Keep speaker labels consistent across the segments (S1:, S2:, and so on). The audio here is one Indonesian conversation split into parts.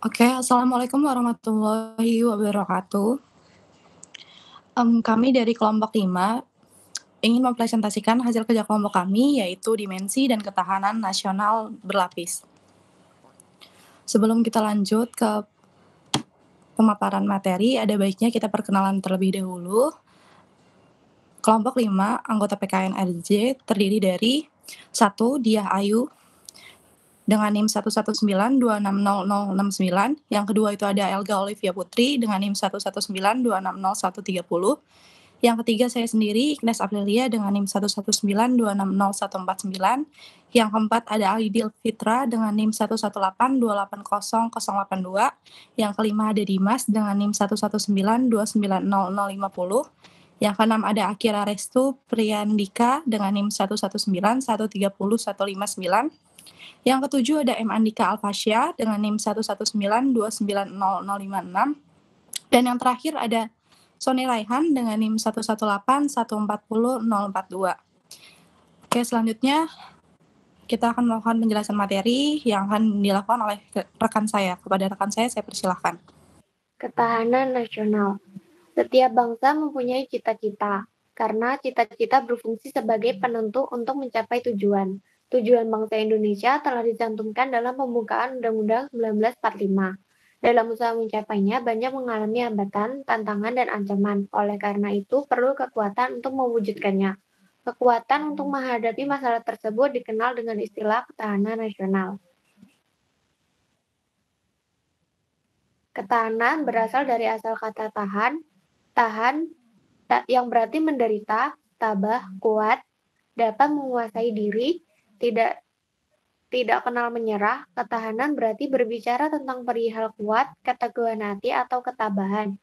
S1: Oke, assalamualaikum warahmatullahi wabarakatuh. Kami dari kelompok 5 ingin mempresentasikan hasil kerja kelompok kami, yaitu dimensi dan ketahanan nasional berlapis. Sebelum kita lanjut ke pemaparan materi, ada baiknya kita perkenalan terlebih dahulu. Kelompok 5, anggota PKNRJ terdiri dari 1. Diah Ayu dengan NIM 119260069. Yang kedua itu ada Elga Olivia Putri dengan NIM 119260130. Yang ketiga saya sendiri, Ignes Aprilia dengan NIM 119260149. Yang keempat ada Aidil Fitra dengan NIM 118280082. Yang kelima ada Dimas dengan NIM 119290050. Yang keenam ada Akira Restu Priyandika dengan NIM 119130159. Yang ketujuh ada M. Andika Alfasya dengan NIM 119290056. Dan yang terakhir ada Sony Raihan dengan NIM 118140042. Oke, selanjutnya kita akan melakukan penjelasan materi yang akan dilakukan oleh rekan saya. Kepada rekan saya persilahkan.
S2: Ketahanan nasional. Setiap bangsa mempunyai cita-cita, karena cita-cita berfungsi sebagai penentu untuk mencapai tujuan. Tujuan bangsa Indonesia telah dicantumkan dalam pembukaan Undang-Undang 1945. Dalam usaha mencapainya, banyak mengalami hambatan, tantangan, dan ancaman. Oleh karena itu, perlu kekuatan untuk mewujudkannya. Kekuatan untuk menghadapi masalah tersebut dikenal dengan istilah ketahanan nasional. Ketahanan berasal dari asal kata tahan yang berarti menderita, tabah, kuat, dapat menguasai diri, tidak kenal menyerah. Ketahanan berarti berbicara tentang perihal kuat, keteguhan hati, atau ketabahan.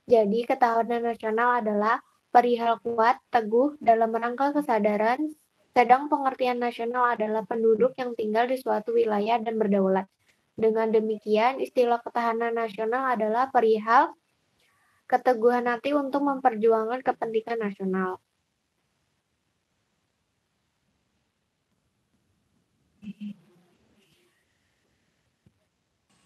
S2: Jadi, ketahanan nasional adalah perihal kuat, teguh dalam rangka kesadaran, sedang pengertian nasional adalah penduduk yang tinggal di suatu wilayah dan berdaulat. Dengan demikian, istilah ketahanan nasional adalah perihal keteguhan hati untuk memperjuangkan kepentingan nasional.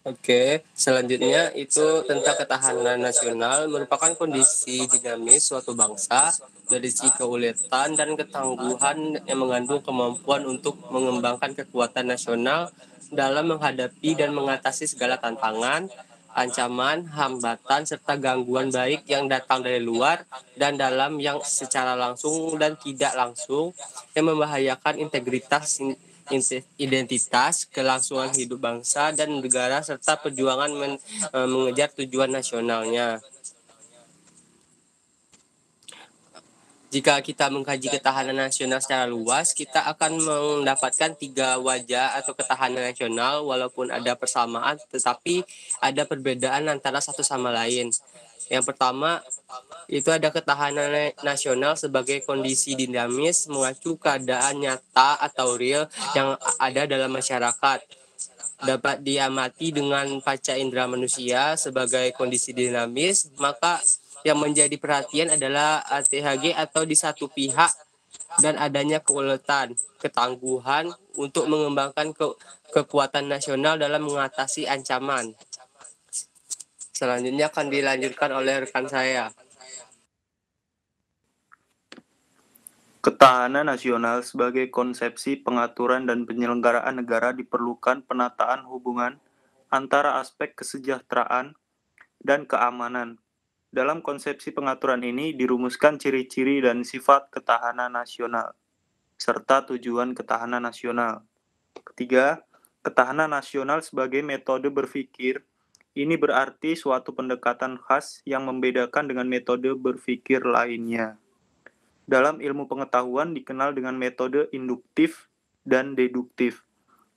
S3: Oke, selanjutnya itu tentang ketahanan nasional merupakan kondisi dinamis suatu bangsa berisi keuletan dan ketangguhan yang mengandung kemampuan untuk mengembangkan kekuatan nasional dalam menghadapi dan mengatasi segala tantangan, ancaman, hambatan, serta gangguan baik yang datang dari luar dan dalam yang secara langsung dan tidak langsung yang membahayakan integritas identitas, kelangsungan hidup bangsa dan negara serta perjuangan mengejar tujuan nasionalnya. Jika kita mengkaji ketahanan nasional secara luas, kita akan mendapatkan 3 wajah atau ketahanan nasional walaupun ada persamaan tetapi ada perbedaan antara satu sama lain. Yang pertama, itu ada ketahanan nasional sebagai kondisi dinamis mengacu keadaan nyata atau real yang ada dalam masyarakat. Dapat diamati dengan panca indera manusia sebagai kondisi dinamis, maka yang menjadi perhatian adalah ATHG atau di satu pihak dan adanya keuletan, ketangguhan untuk mengembangkan kekuatan nasional dalam mengatasi ancaman. Selanjutnya akan dilanjutkan oleh rekan saya.
S4: Ketahanan nasional sebagai konsepsi pengaturan dan penyelenggaraan negara diperlukan penataan hubungan antara aspek kesejahteraan dan keamanan. Dalam konsepsi pengaturan ini dirumuskan ciri-ciri dan sifat ketahanan nasional, serta tujuan ketahanan nasional. Ketiga, ketahanan nasional sebagai metode berpikir. Ini berarti suatu pendekatan khas yang membedakan dengan metode berpikir lainnya. Dalam ilmu pengetahuan dikenal dengan metode induktif dan deduktif.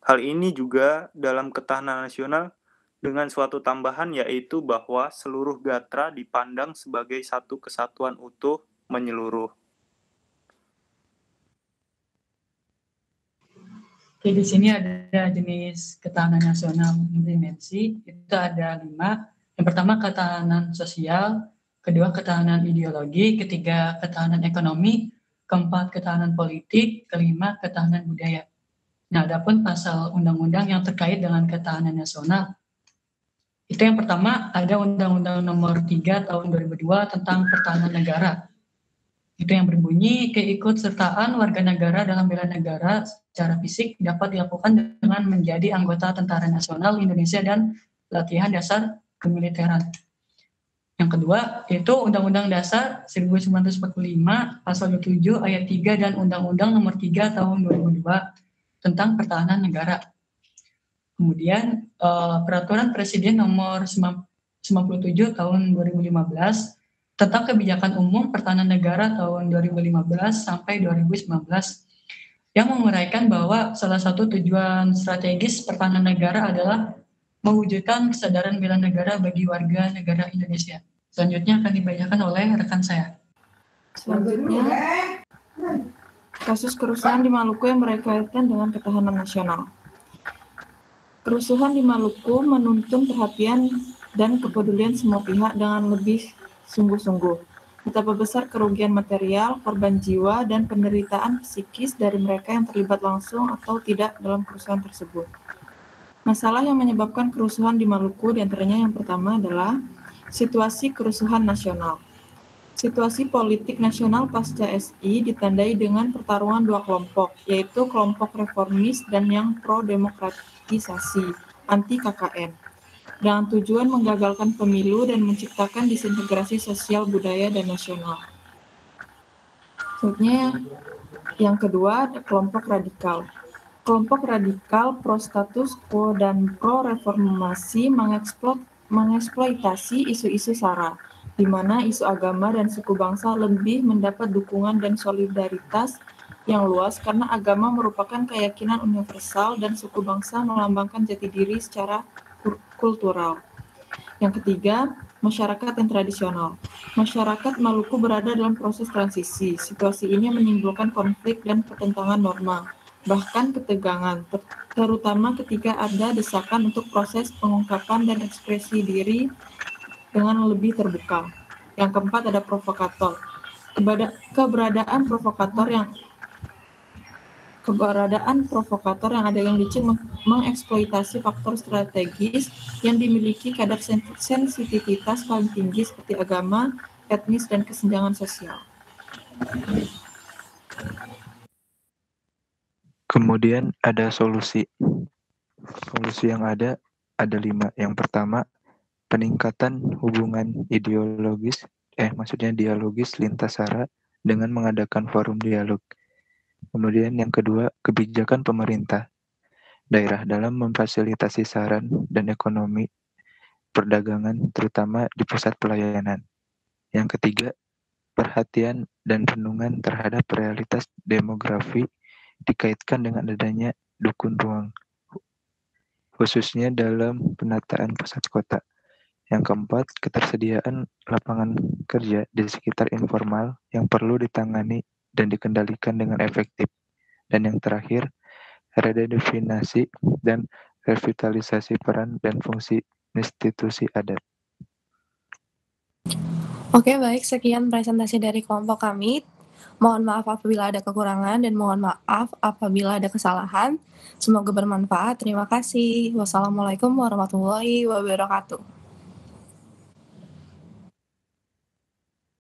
S4: Hal ini juga dalam ketahanan nasional dengan suatu tambahan yaitu bahwa seluruh gatra dipandang sebagai satu kesatuan utuh menyeluruh.
S5: Oke, di sini ada jenis ketahanan nasional dimensi, itu ada 5. Yang pertama ketahanan sosial, kedua ketahanan ideologi, ketiga ketahanan ekonomi, keempat ketahanan politik, kelima ketahanan budaya. Nah, adapun pasal undang-undang yang terkait dengan ketahanan nasional Itu yang pertama, ada Undang-Undang Nomor 3 Tahun 2002 tentang Pertahanan Negara. Itu yang berbunyi, keikutsertaan warga negara dalam bela negara secara fisik dapat dilakukan dengan menjadi anggota Tentara Nasional Indonesia dan latihan dasar kemiliteran. Yang kedua, yaitu Undang-Undang Dasar 1945 Pasal 27 Ayat 3 dan Undang-Undang Nomor 3 Tahun 2002 tentang Pertahanan Negara. Kemudian Peraturan Presiden Nomor 97 Tahun 2015 tentang Kebijakan Umum Pertahanan Negara tahun 2015 sampai 2019 yang menguraikan bahwa salah satu tujuan strategis pertahanan negara adalah mewujudkan kesadaran bela negara bagi warga negara Indonesia. Selanjutnya akan dibacakan oleh rekan saya.
S1: Selanjutnya, kasus kerusuhan di Maluku yang berkaitan dengan ketahanan nasional. Kerusuhan di Maluku menuntun perhatian dan kepedulian semua pihak dengan lebih sungguh-sungguh. Betapa besar kerugian material, korban jiwa, dan penderitaan psikis dari mereka yang terlibat langsung atau tidak dalam kerusuhan tersebut. Masalah yang menyebabkan kerusuhan di Maluku diantaranya yang pertama adalah situasi kerusuhan nasional. Situasi politik nasional pasca SI ditandai dengan pertarungan dua kelompok, yaitu kelompok reformis dan yang pro-demokratisasi, anti-KKN, dengan tujuan menggagalkan pemilu dan menciptakan disintegrasi sosial, budaya, dan nasional. Selanjutnya, yang kedua, ada kelompok radikal. Kelompok radikal pro-status quo dan pro-reformasi mengeksploitasi isu-isu SARA, di mana isu agama dan suku bangsa lebih mendapat dukungan dan solidaritas yang luas karena agama merupakan keyakinan universal dan suku bangsa melambangkan jati diri secara kultural. Yang ketiga, masyarakat yang tradisional. Masyarakat Maluku berada dalam proses transisi. Situasi ini menimbulkan konflik dan pertentangan norma, bahkan ketegangan, terutama ketika ada desakan untuk proses pengungkapan dan ekspresi diri dengan lebih terbuka. Yang keempat, ada provokator. Keberadaan provokator yang ada yang licin mengeksploitasi faktor strategis yang dimiliki kadar sensitivitas paling tinggi seperti agama, etnis, dan kesenjangan sosial.
S6: Kemudian ada solusi. Solusi yang ada 5. Yang pertama, peningkatan hubungan dialogis lintas SARA dengan mengadakan forum dialog. Kemudian yang kedua, kebijakan pemerintah daerah dalam memfasilitasi saran dan ekonomi perdagangan, terutama di pusat pelayanan. Yang ketiga, perhatian dan renungan terhadap realitas demografi dikaitkan dengan adanya dukun ruang, khususnya dalam penataan pusat kota. Yang keempat, ketersediaan lapangan kerja di sekitar informal yang perlu ditangani dan dikendalikan dengan efektif. Dan yang terakhir, redefinisi dan revitalisasi peran dan fungsi institusi adat.
S1: Oke, baik. Sekian presentasi dari kelompok kami. Mohon maaf apabila ada kekurangan dan mohon maaf apabila ada kesalahan. Semoga bermanfaat. Terima kasih. Wassalamualaikum warahmatullahi wabarakatuh.